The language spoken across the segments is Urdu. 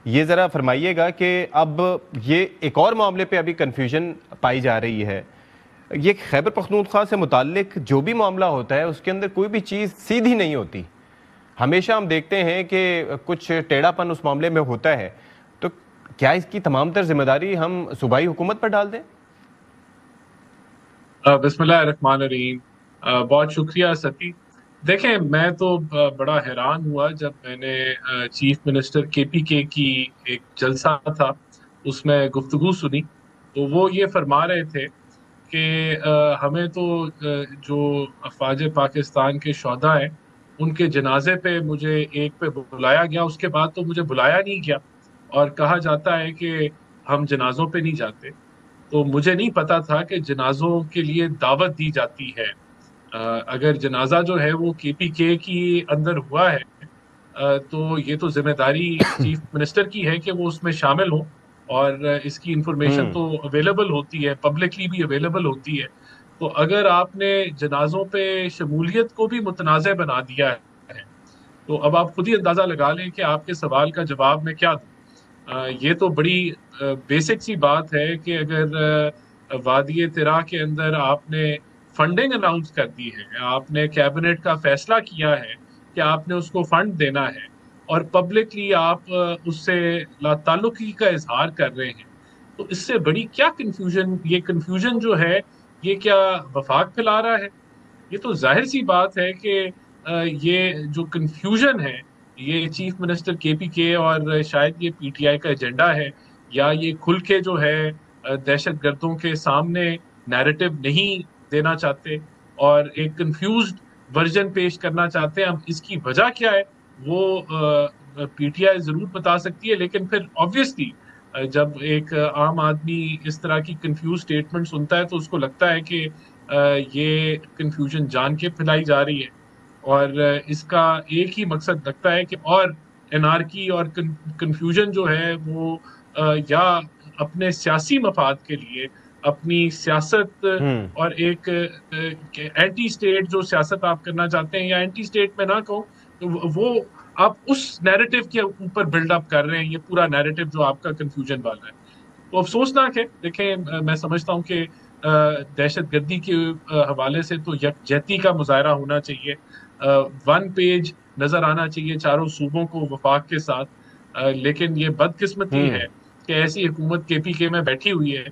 یہ ذرا فرمائیے گا کہ اب یہ ایک اور معاملے پہ ابھی کنفیوژن پائی جا رہی ہے. یہ خیبر پختونخوا سے متعلق جو بھی معاملہ ہوتا ہے اس کے اندر کوئی بھی چیز سیدھی نہیں ہوتی. ہمیشہ ہم دیکھتے ہیں کہ کچھ ٹیڑھا پن اس معاملے میں ہوتا ہے. تو کیا اس کی تمام تر ذمہ داری ہم صوبائی حکومت پر ڈال دیں؟ بسم اللہ الرحمن الرحیم. بہت شکریہ ستی. دیکھیں، میں تو بڑا حیران ہوا جب میں نے چیف منسٹر کے پی کے کی ایک جلسہ تھا اس میں گفتگو سنی. تو وہ یہ فرما رہے تھے کہ ہمیں تو جو افواج پاکستان کے شہداء ہیں ان کے جنازے پہ مجھے ایک پہ بلایا گیا، اس کے بعد تو مجھے بلایا نہیں گیا، اور کہا جاتا ہے کہ ہم جنازوں پہ نہیں جاتے. تو مجھے نہیں پتا تھا کہ جنازوں کے لیے دعوت دی جاتی ہے. اگر جنازہ جو ہے وہ کے پی کے کی اندر ہوا ہے تو یہ تو ذمہ داری چیف منسٹر کی ہے کہ وہ اس میں شامل ہوں، اور اس کی انفارمیشن تو اویلیبل ہوتی ہے، پبلکلی بھی اویلیبل ہوتی ہے. تو اگر آپ نے جنازوں پہ شمولیت کو بھی متنازع بنا دیا ہے تو اب آپ خود ہی اندازہ لگا لیں کہ آپ کے سوال کا جواب میں کیا دوں. یہ تو بڑی بیسک سی بات ہے کہ اگر وادی ترا کے اندر آپ نے فنڈنگ اناؤنس کر دی ہے، آپ نے کیبنٹ کا فیصلہ کیا ہے کہ آپ نے اس کو فنڈ دینا ہے، اور پبلکلی آپ اس سے لا تعلقی کا اظہار کر رہے ہیں، تو اس سے بڑی کیا کنفیوژن؟ یہ کنفیوژن جو ہے یہ کیا وفاق پھیلا رہا ہے؟ یہ تو ظاہر سی بات ہے کہ یہ جو کنفیوژن ہے یہ چیف منسٹر کے پی کے اور شاید یہ پی ٹی آئی کا ایجنڈا ہے، یا یہ کھل کے جو ہے دہشت گردوں کے سامنے نیریٹو نہیں دینا چاہتے اور ایک کنفیوزڈ ورژن پیش کرنا چاہتے ہیں. اب اس کی وجہ کیا ہے وہ پی ٹی آئی ضرور بتا سکتی ہے، لیکن پھر آبویسلی جب ایک عام آدمی اس طرح کی کنفیوز اسٹیٹمنٹ سنتا ہے تو اس کو لگتا ہے کہ یہ کنفیوژن جان کے پھیلائی جا رہی ہے، اور اس کا ایک ہی مقصد لگتا ہے کہ اور انارکی اور کنفیوژن جو ہے وہ یا اپنے سیاسی مفاد کے لیے اپنی سیاست اور ایک اینٹی اسٹیٹ جو سیاست آپ کرنا چاہتے ہیں، یا اینٹی اسٹیٹ میں نہ کہوں، وہ آپ اس نیریٹو کے اوپر بلڈ اپ کر رہے ہیں، یہ پورا نیریٹو جو آپ کا کنفیوژن والا ہے. تو افسوسناک ہے. دیکھیں، میں سمجھتا ہوں کہ دہشت گردی کے حوالے سے تو یکجہتی کا مظاہرہ ہونا چاہیے، ون پیج نظر آنا چاہیے چاروں صوبوں کو وفاق کے ساتھ. لیکن یہ بدقسمتی ہے کہ ایسی حکومت کے پی کے میں بیٹھی ہوئی ہے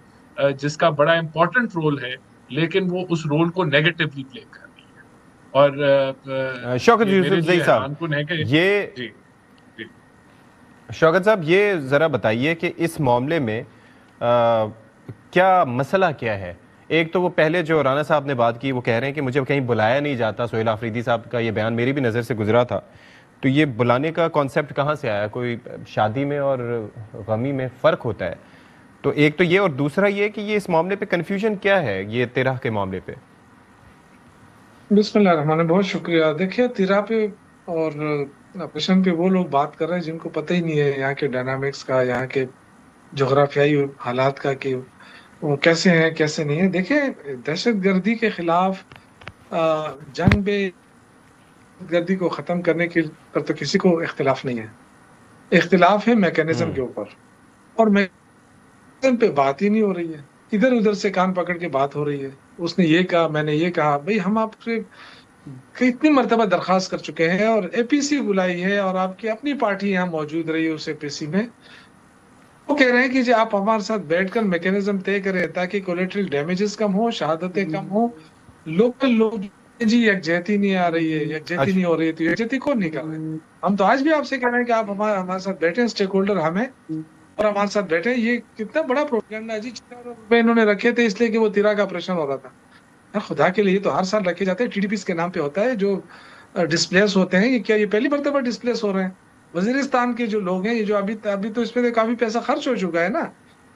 جس کا بڑا امپورٹنٹ رول ہے، لیکن وہ اس رول کو نیگیٹولی پلے کر رہی ہے. اور شوکت یہ میرے یوسف لیے زئی صاحب، حیران کن ہے کہ جی شوکت صاحب یہ ذرا بتائیے کہ اس معاملے میں کیا مسئلہ کیا ہے؟ ایک تو وہ پہلے جو رانا صاحب نے بات کی، وہ کہہ رہے ہیں کہ مجھے کہیں بلایا نہیں جاتا. سہیل آفریدی صاحب کا یہ بیان میری بھی نظر سے گزرا تھا. تو یہ بلانے کا کانسیپٹ کہاں سے آیا؟ کوئی شادی میں اور غمی میں فرق ہوتا ہے؟ تو ایک تو یہ، اور دوسرا یہ کہ یہ اس معاملے پہ کنفیوژن کیا ہے یہ تیرہ کے معاملے پہ؟ بسم اللہ الرحمن الرحیم. بہت شکریہ. دیکھیے، تیرہ پہ اور آپریشن پہ وہ لوگ بات کر رہے ہیں جن کو پتہ ہی نہیں ہے یہاں کے ڈائنامکس کا، یہاں کے جغرافیائی حالات کا، کہ وہ کیسے ہیں کیسے نہیں ہیں. دیکھیں، دہشت گردی کے خلاف جنگ بے گردی کو ختم کرنے کے پر تو کسی کو اختلاف نہیں ہے. اختلاف ہے میکینزم کے اوپر، اور میکینزم پہ بات ہی نہیں ہو رہی ہے. ادھر ادھر سے کان پکڑ کے بات ہو رہی ہے. اس نے یہ کہا، میں نے یہ کہا. بھئی ہم آپ سے کتنی مرتبہ درخواست کر چکے ہیں، اور اے پی سی بلائی ہے، اور آپ کی اپنی پارٹی یہاں موجود رہی ہے اس اے پی سی میں. وہ کہہ رہے ہیں کہ جی آپ ہمارے ساتھ بیٹھ کر میکینزم طے کریں تاکہ کولیٹرل ڈیمیجز کم ہوں، شہادتیں کم ہوں. لوکل لوگ جی یکجہتی نہیں آ رہی ہے، یکجہتی نہیں ہو رہی ہے. تو یکجہتی کون نہیں کر رہے؟ ہم تو آج بھی آپ سے کہہ رہے ہیں کہ آپ ہمارے ساتھ بیٹھے، اسٹیک ہولڈر ہمیں اور ہمارے ساتھ بیٹھے. یہ کتنا بڑا پروپیگنڈا ہے جی. 6 ارب روپے انہوں نے رکھے تھے اس لیے کہ وہ تیرا کا آپریشن ہو رہا تھا. خدا کے لیے تو ہر سال رکھے جاتے ہیں. ٹی ڈی پیز کے نام پہ ہوتا ہے. جو ڈسپلیس ہوتے ہیں، یہ کیا یہ پہلی مرتبہ ڈسپلیس ہو رہے ہیں؟ وزیرستان کے جو لوگ ہیں، یہ جو ابھی تو اس پہ کافی پیسہ خرچ ہو چکا ہے نا.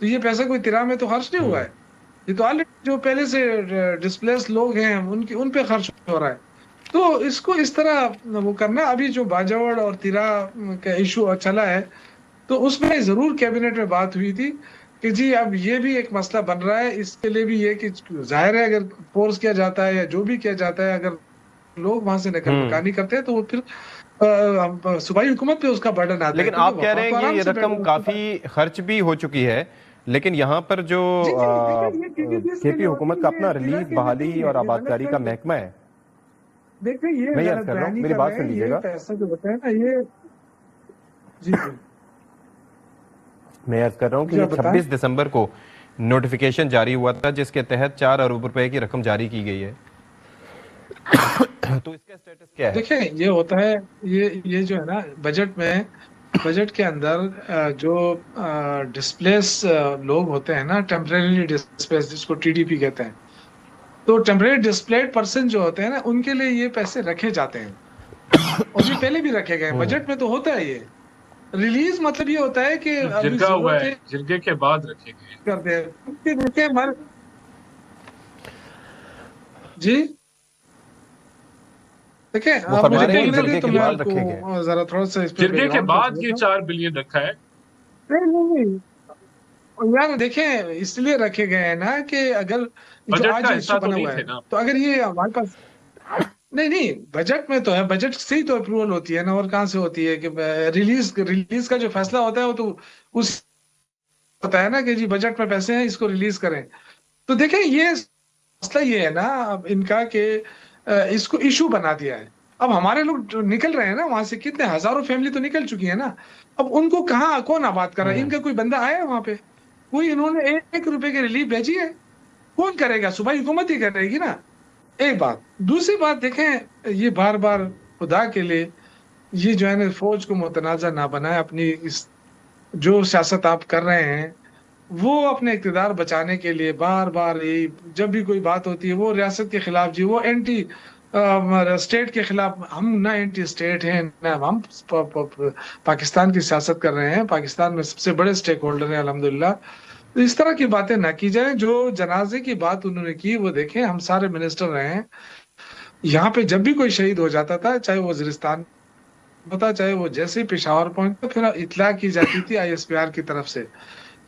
تو یہ پیسہ کوئی تیرا میں تو خرچ نہیں ہوا ہے. یہ تو آلریڈی جو پہلے سے ڈسپلیس لوگ ہیں ان پہ خرچ ہو رہا ہے. تو اس کو اس طرح وہ کرنا. ابھی جو باجوڑ اور تیرا کا ایشو چلا ہے تو اس میں ضرور کیبنٹ میں بات ہوئی تھی کہ جی اب یہ بھی ایک مسئلہ بن رہا ہے. اس کے لیے بھی یہ کہ ظاہر ہے اگر فورس کیا جاتا ہے یا جو بھی کیا جاتا ہے، اگر لوگ وہاں سے نقل مکانی کرتے ہیں تو وہ پھر صوبائی حکومت پہ اس کا برڈن آتا ہے. لیکن آپ کہہ رہے ہیں کہ یہ رقم کافی خرچ بھی ہو چکی ہے، لیکن یہاں پر جو کے پی حکومت کا اپنا ریلیف بحالی اور آبادکاری کا محکمہ ہے، دیکھیں یہ میں عرض کر رہا ہوں، میری بات سن لیجیے گا. پیسہ جو ہوتا ہے نا یہ جی میں عرض کر رہا ہوں کہ 26 دسمبر کو نوٹیفیکیشن جاری ہوا تھا جس کے تحت 4 ارب روپے کی رقم جاری کی گئی ہے، تو اس کا سٹیٹس کیا ہے؟ دیکھیں یہ ہوتا ہے، یہ جو ہے نا بجٹ کے اندر جو ڈسپلیس لوگ ہوتے ہیں نا، ٹیمپریریلی ڈسپلیس جس کو ٹی ڈی پی کہتے ہیں، تو ٹیمپریری ڈسپلیڈ پرسن جو ہوتے ہیں نا ان کے لیے یہ پیسے رکھے جاتے ہیں، اور یہ پہلے بھی رکھے گئے. بجٹ میں تو ہوتا ہے یہ ریلیز، مطلب یہ ہوتا ہے کہ جرگا ہوا ہے، جرگے کے بعد رکھے گئے کرتے ہیں جی. دیکھیں آپ مجھے بولنے دیں تو میں آپ کو ذرا تھوڑا سا اس پہ جرگے کے بعد یہ 4 بلین رکھا ہے. نہیں یار دیکھیں اس لیے رکھے گئے ہیں نا کہ اگر جو آج ایشو بنا ہوا ہے تو اگر یہ ہمارے پاس نہیں بجٹ میں تو ہے، بجٹ سے ہی تو اپروول ہوتی ہے نا، اور کہاں سے ہوتی ہے کہ ریلیز کا جو فیصلہ ہوتا ہے وہ تو اس ہوتا ہے نا کہ جی بجٹ میں پیسے ہیں اس کو ریلیز کریں. تو دیکھیں یہ مسئلہ یہ ہے نا اب ان کا کہ اس کو ایشو بنا دیا ہے. اب ہمارے لوگ نکل رہے ہیں نا وہاں سے، کتنے ہزاروں فیملی تو نکل چکی ہے نا. اب ان کو کہاں کون آباد کر رہا ہے؟ ان کا کوئی بندہ آیا وہاں پہ؟ کوئی انہوں نے 1 روپے کی ریلیف بھیجی ہے؟ کون کرے گا؟ صوبائی حکومت ہی کرے گی نا. ایک بات. دوسری بات دیکھیں یہ بار بار خدا کے لیے یہ جو ہے نا فوج کو متنازع نہ بنائے. اپنی اس جو سیاست آپ کر رہے ہیں وہ اپنے اقتدار بچانے کے لیے بار بار یہی جب بھی کوئی بات ہوتی ہے وہ ریاست کے خلاف، جی وہ اینٹی اسٹیٹ کے خلاف. ہم نہ اینٹی اسٹیٹ ہیں نہ ہم پاکستان کی سیاست کر رہے ہیں. پاکستان میں سب سے بڑے اسٹیک ہولڈر ہیں الحمدللہ. تو اس طرح کی باتیں نہ کی جائیں. جو جنازے کی بات انہوں نے کی وہ دیکھیں ہم سارے منسٹر رہے ہیں یہاں پہ، جب بھی کوئی شہید ہو جاتا تھا چاہے وہ وزیرستان ہوتا چاہے وہ جیسے پشاور پہنچتا پھر اطلاع کی جاتی تھی آئی ایس پی آر کی طرف سے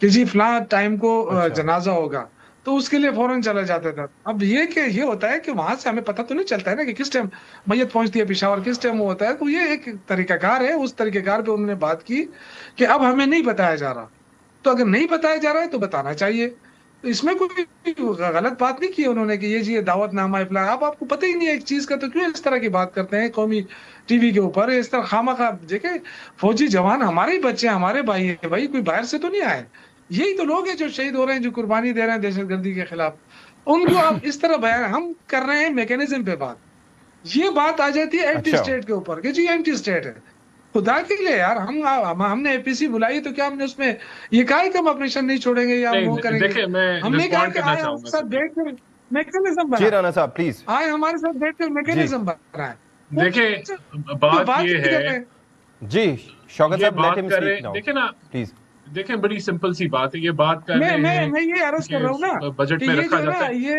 کہ جی فلاں ٹائم کو جنازہ ہوگا، تو اس کے لیے فوراً چلا جاتا تھا. اب یہ ہوتا ہے کہ وہاں سے ہمیں پتہ تو نہیں چلتا ہے نا کہ کس ٹائم میت پہنچتی ہے پشاور، کس ٹائم وہ ہوتا ہے. تو یہ ایک طریقہ کار ہے، اس طریقہ کار پہ انہوں نے بات کی کہ اب ہمیں نہیں بتایا جا رہا. تو اگر نہیں بتایا جا رہا ہے تو بتانا چاہیے. تو اس میں کوئی غلط بات نہیں کی انہوں نے کہ یہ جی دعوت نامہ فلاں. اب آپ کو پتہ ہی نہیں ہے ایک چیز کا تو کیوں اس طرح کی بات کرتے ہیں قومی ٹی وی کے اوپر اس طرح خواہ دیکھیں فوجی جوان ہمارے ہی بچے ہیں، ہمارے بھائی ہیں بھائی، کوئی باہر سے تو نہیں آئے. یہی تو لوگ ہیں جو شہید ہو رہے ہیں، جو قربانی دے رہے ہیں دہشت گردی کے خلاف. ان کو آپ اس طرح بیان، ہم کر رہے ہیں میکینزم پہ بات، یہ بات آ جاتی ہے اینٹی اسٹیٹ کے اوپر کہ جی اینٹی اسٹیٹ ہے. خدا کے لیے یار ہم نے اے پی سی بلائی تو کیا ہم نے اس میں یہ کہا کہ ہم آپریشن نہیں چھوڑیں گے یا وہ کریں گے؟ ہم نے کہا کہ آئے ہمارے ساتھ بیٹھ کر میکینزم بنا. جی رانا صاحب پلیز. آئے ہمارے ساتھ بیٹھ کر میکینزم بنا ہے. دیکھیں بات یہ ہے جی شوکت صاحب بات کر رہے ہیں، دیکھیں نا پلیز. دیکھیں بڑی سمپل سی بات ہے، یہ بات کر رہے ہیں میں یہ عرض کر رہا ہوں نا بجٹ میں رکھا جاتا ہے. یہ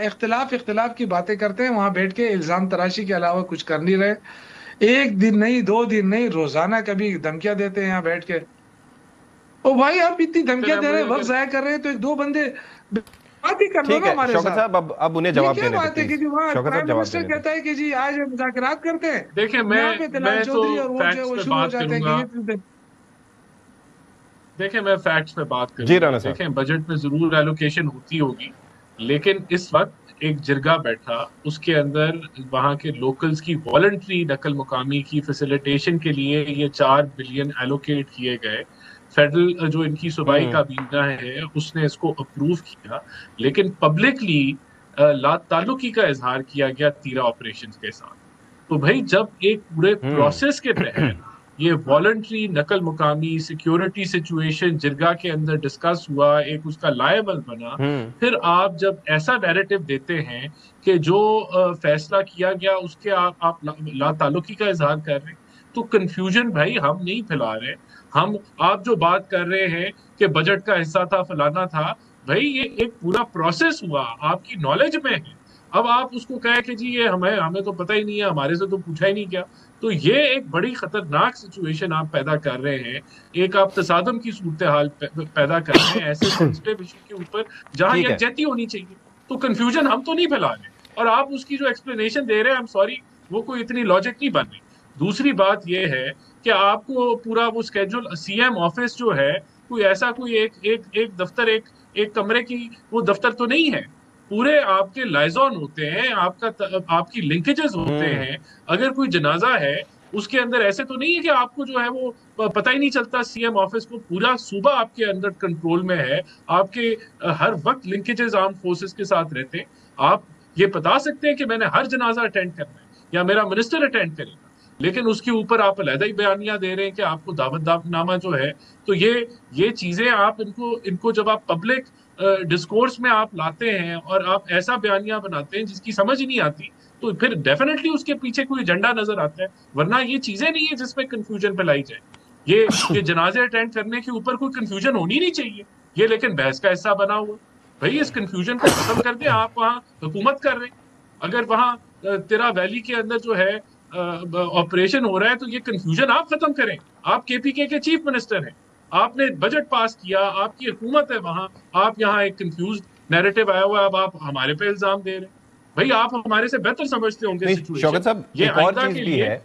اختلاف کی باتیں کرتے ہیں وہاں بیٹھ کے، الزام تراشی کے علاوہ کچھ کر نہیں رہے. 1 دن نہیں 2 دن نہیں، روزانہ کبھی دھمکیاں دیتے ہیں یہاں بیٹھ کے. او بھائی آپ اتنی دھمکیاں دے رہے ہیں، وقت ضائع کر رہے ہیں، تو 1-2 بندے بات ہی کر لو نا ہمارے ساتھ. شوکت صاحب اب انہیں جواب دینے بات ہے کہ جی وہاں پرائم منسٹر کہتا ہے کہ جی آج مذاکرات کرتے ہیں. دیکھیں میں تو فیکٹس پہ بات کروں گا. دیکھیں میں فیکٹس پہ بات کروں گا. دیکھیں بجٹ میں ضرور ایلوکیشن ہوتی ہوگی، لیکن اس وقت ایک جرگہ بیٹھا، اس کے اندر وہاں کے لوکلز کی والنٹری نقل مقامی کی فیسیلیٹیشن کے لیے یہ 4 بلین ایلوکیٹ کیے گئے. فیڈرل جو ان کی صوبائی کابینہ ہے اس نے اس کو اپروو کیا، لیکن پبلکلی لا تعلقی کا اظہار کیا گیا تیرا آپریشنز کے ساتھ. تو بھائی جب ایک پورے پروسیس کے تحت یہ والنٹری نقل مقامی سیکیورٹی سچویشن جرگا کے اندر ڈسکس ہوا، ایک اس کا لائبل بنا، پھر آپ جب ایسا نیریٹو دیتے ہیں کہ جو فیصلہ کیا گیا اس کے آپ لا تعلقی کا اظہار کر رہے ہیں، تو کنفیوژن بھائی ہم نہیں پھیلا رہے. آپ جو بات کر رہے ہیں کہ بجٹ کا حصہ تھا فلانا تھا، بھائی یہ ایک پورا پروسیس ہوا، آپ کی نالج میں ہے. اب آپ اس کو کہے کہ جی یہ ہمیں تو پتہ ہی نہیں ہے، ہمارے سے تو پوچھا ہی نہیں کیا. تو یہ ایک بڑی خطرناک سچویشن آپ پیدا کر رہے ہیں، ایک آپ تصادم کی صورتحال پیدا کر رہے ہیں ایسے سینسٹیو ایشو کے اوپر جہاں یکجہتی ہونی چاہیے. تو کنفیوژن ہم تو نہیں پھیلا رہے، اور آپ اس کی جو ایکسپلینیشن دے رہے ہیں، I'm sorry، وہ کوئی اتنی لاجک نہیں بن رہی. دوسری بات یہ ہے کہ آپ کو پورا وہ اسکیجول سی ایم آفس جو ہے کوئی ایسا کوئی ایک دفتر ایک کمرے کی وہ دفتر تو نہیں ہے. پورے آپ کے لائزون ہوتے ہیں, آپ کی لنکیجز ہوتے ہیں. اگر کوئی جنازہ ہے اس کے اندر ایسے تو نہیں ہے کہ آپ کو جو ہے وہ پتہ ہی نہیں چلتا. سی ایم آفس کو پورا صوبہ آپ کے اندر کنٹرول میں ہے. آپ کے ہر وقت لنکیجز آرم فورسز کے ساتھ رہتے ہیں. آپ یہ بتا سکتے ہیں کہ میں نے ہر جنازہ اٹینڈ کرنا ہے یا میرا منسٹر اٹینڈ کرے گا, لیکن اس کے اوپر آپ علیحدہ ہی بیانیاں دے رہے ہیں کہ آپ کو دعوت نامہ جو ہے. تو یہ چیزیں آپ ان کو جب آپ پبلک ڈسکورس میں آپ لاتے ہیں اور آپ ایسا بیانیہ بناتے ہیں جس کی سمجھ نہیں آتی, تو پھر ڈیفینیٹلی اس کے پیچھے کوئی ایجنڈا نظر آتا ہے. ورنہ یہ چیزیں نہیں ہیں جس میں کنفیوژن پھیلائی جائے. یہ جنازے اٹینڈ کرنے کے اوپر کوئی کنفیوژن ہونی نہیں چاہیے, یہ لیکن بحث کا حصہ بنا ہوا. بھائی اس کنفیوژن کو ختم کر دیں. آپ وہاں حکومت کر رہے ہیں, اگر وہاں تیرا ویلی کے اندر جو ہے آپریشن ہو رہا ہے تو یہ کنفیوژن آپ ختم کریں. آپ کے پی کے چیف منسٹر ہیں, آپ نے بجٹ پاس کیا, آپ کی حکومت ہے وہاں, آپ یہاں ایک کنفیوز نیریٹو آیا ہوا ہے, اب آپ ہمارے پہ الزام دے رہے ہیں. بھائی آپ ہمارے سے بہتر سمجھتے ہوں گے نہیں سچویشن. شوکت صاحب, یہ ایک اور آئندہ چیز کے بھی لیے ہے